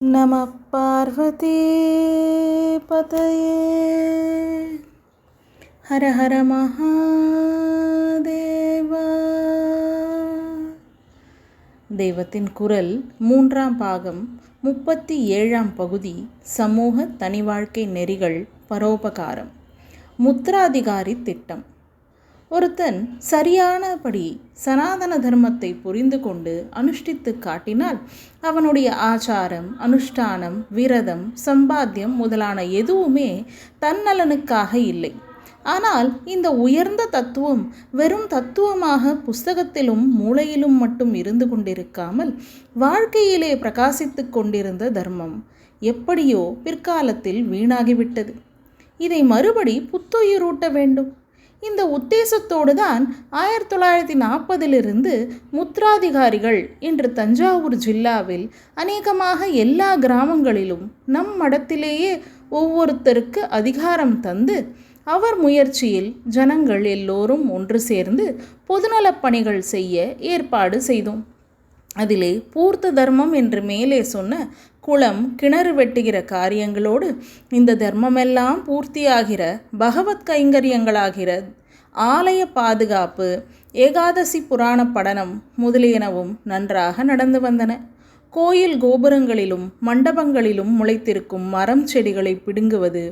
நம பார்வதி பதயே ஹர ஹர மகாதேவா. தெய்வத்தின் குரல் 3ஆம் பாகம் 37ஆம் பகுதி. சமூக தனி வாழ்க்கை நெறிகள் பரோபகாரம். முத்திராதிகாரி திட்டம். ஒருத்தன் சரியானபடி சனாதன தர்மத்தை புரிந்து கொண்டு அனுஷ்டித்து காட்டினால் அவனுடைய ஆச்சாரம், அனுஷ்டானம், விரதம், சம்பாத்தியம் முதலான எதுவுமே தன்னலனுக்காக இல்லை. ஆனால் இந்த உயர்ந்த தத்துவம் வெறும் தத்துவமாக புஸ்தகத்திலும் மூளையிலும் மட்டும் இருந்து கொண்டிருக்காமல் வாழ்க்கையிலே பிரகாசித்து கொண்டிருந்த தர்மம் எப்படியோ பிற்காலத்தில் வீணாகிவிட்டது. இதை மறுபடி புத்துயிரூட்ட வேண்டும். இந்த உத்தேசத்தோடு தான் 1940 முத்திராதிகாரிகள் இன்று தஞ்சாவூர் ஜில்லாவில் அநேகமாக எல்லா கிராமங்களிலும் நம் மடத்திலேயே ஒவ்வொருத்தருக்கு அதிகாரம் தந்து அவர் முயற்சியில் ஜனங்கள் எல்லோரும் ஒன்று சேர்ந்து பொதுநலப் பணிகள் செய்ய ஏற்பாடு செய்தோம். அதிலே பூர்த்த தர்மம் என்று மேலே சொன்ன குளம், கிணறு வெட்டுகிற காரியங்களோடு இந்த தர்மமெல்லாம் பூர்த்தியாகிற பகவத் கைங்கரியங்களாகிற ஆலய பாதுகாப்பு, ஏகாதசி புராண படனம் முதலியனவும் நன்றாக நடந்து வந்தன. கோயில் கோபுரங்களிலும் மண்டபங்களிலும் முளைத்திருக்கும் மரம் செடிகளை பிடுங்குவது,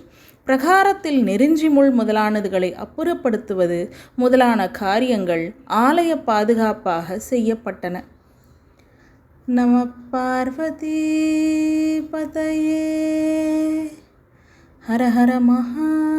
பிரகாரத்தில் நெருஞ்சி முள் முதலானதுகளை அப்புறப்படுத்துவது முதலான காரியங்கள் ஆலய பாதுகாப்பாக செய்யப்பட்டன. நம பார்வதி பதயே ஹர ஹர மகாதேவா.